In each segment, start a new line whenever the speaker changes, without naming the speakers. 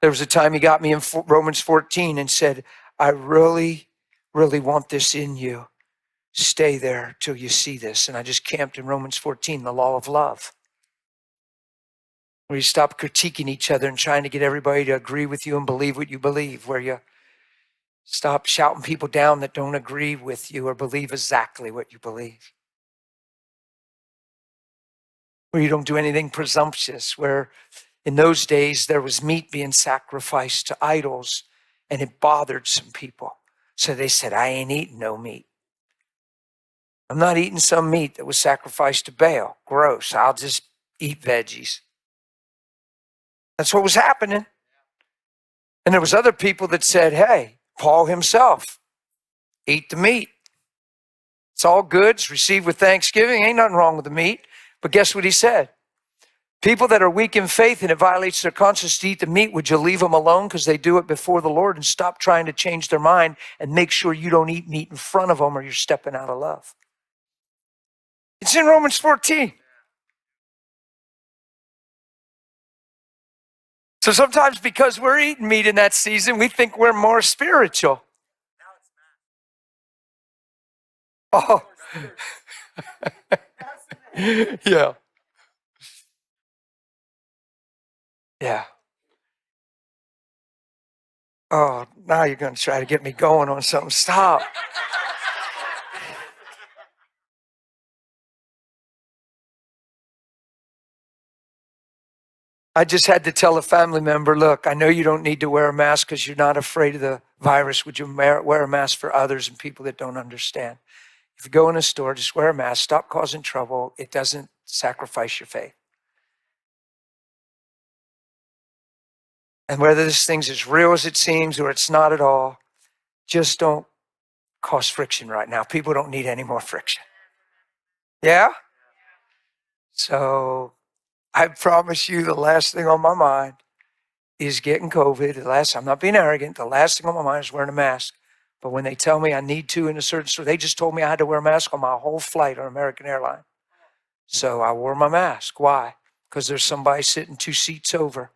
There was a time he got me in Romans 14 and said, I really, really want this in you. Stay there till you see this. And I just camped in Romans 14, the law of love, where you stop critiquing each other and trying to get everybody to agree with you and believe what you believe, where you stop shouting people down that don't agree with you or believe exactly what you believe, where you don't do anything presumptuous, where in those days there was meat being sacrificed to idols and it bothered some people. So they said, I ain't eating no meat. I'm not eating some meat that was sacrificed to Baal. Gross. I'll just eat veggies. That's what was happening. And there was other people that said, hey, Paul himself, eat the meat. It's all good. It's received with thanksgiving. Ain't nothing wrong with the meat. But guess what he said? People that are weak in faith and it violates their conscience to eat the meat, would you leave them alone because they do it before the Lord, and stop trying to change their mind and make sure you don't eat meat in front of them or you're stepping out of love? It's in Romans 14. So sometimes because we're eating meat in that season, we think we're more spiritual. Oh, yeah. Yeah. Oh, now you're going to try to get me going on something. Stop. I just had to tell a family member, look, I know you don't need to wear a mask because you're not afraid of the virus. Would you wear a mask for others and people that don't understand? If you go in a store, just wear a mask. Stop causing trouble. It doesn't sacrifice your faith. And whether this thing's as real as it seems or it's not at all, just don't cause friction right now. People don't need any more friction. Yeah? So I promise you the last thing on my mind is getting COVID. I'm not being arrogant. The last thing on my mind is wearing a mask. But when they tell me I need to in a certain store, they just told me I had to wear a mask on my whole flight on American Airlines. So I wore my mask. Why? Because there's somebody sitting 2 seats over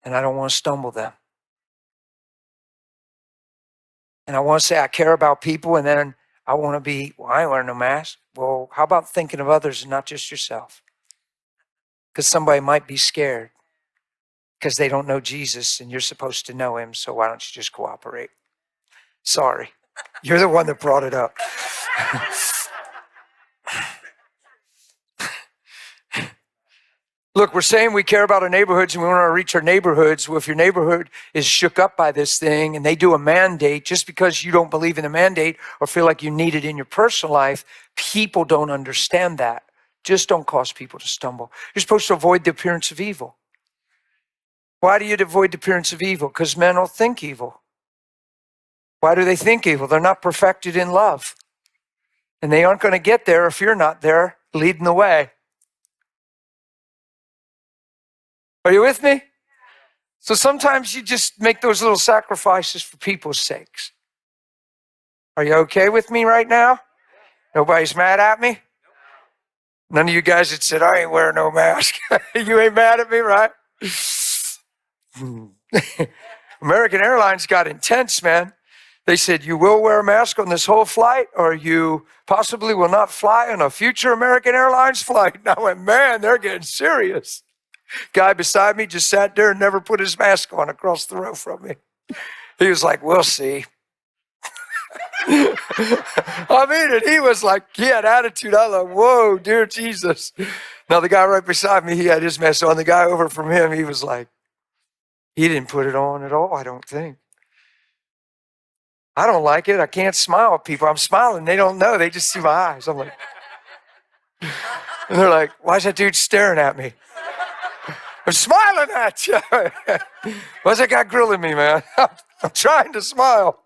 and I don't want to stumble them. And I want to say I care about people, and then I want to be, well, I ain't wearing no mask. Well, how about thinking of others and not just yourself? Because somebody might be scared because they don't know Jesus and you're supposed to know him. So why don't you just cooperate? Sorry. You're the one that brought it up. Look, we're saying we care about our neighborhoods and we want to reach our neighborhoods. Well, if your neighborhood is shook up by this thing and they do a mandate, just because you don't believe in the mandate or feel like you need it in your personal life, people don't understand that. Just don't cause people to stumble. You're supposed to avoid the appearance of evil. Why do you avoid the appearance of evil? Because men will think evil. Why do they think evil? They're not perfected in love. And they aren't going to get there if you're not there leading the way. Are you with me? So sometimes you just make those little sacrifices for people's sakes. Are you okay with me right now? Nobody's mad at me? None of you guys that said, I ain't wearing no mask. You ain't mad at me, right? American Airlines got intense, man. They said, you will wear a mask on this whole flight, or you possibly will not fly on a future American Airlines flight. And I went, man, they're getting serious. Guy beside me just sat there and never put his mask on across the row from me. He was like, we'll see. I mean it. He was like, he had attitude. I was like, whoa, dear Jesus. Now the guy right beside me, he had his mask on. The guy over from him, he was like, he didn't put it on at all, I don't think. I don't like it. I can't smile at people. I'm smiling. They don't know. They just see my eyes. I'm like, and they're like, why is that dude staring at me? I'm smiling at you. Why's that guy grilling me, man? I'm trying to smile.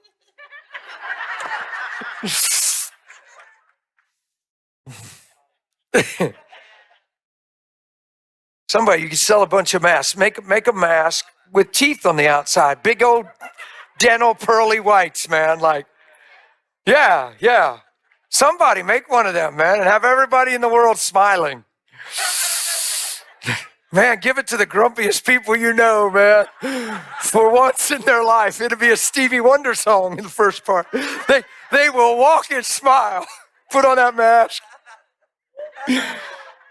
Somebody, you can sell a bunch of masks. Make a mask with teeth on the outside. Big old dental pearly whites, man. Like, yeah. Somebody make one of them, man, and have everybody in the world smiling. Man, give it to the grumpiest people you know, man. For once in their life, it'll be a Stevie Wonder song in the first part. They will walk and smile. Put on that mask. The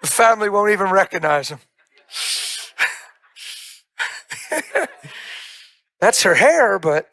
family won't even recognize him. That's her hair, but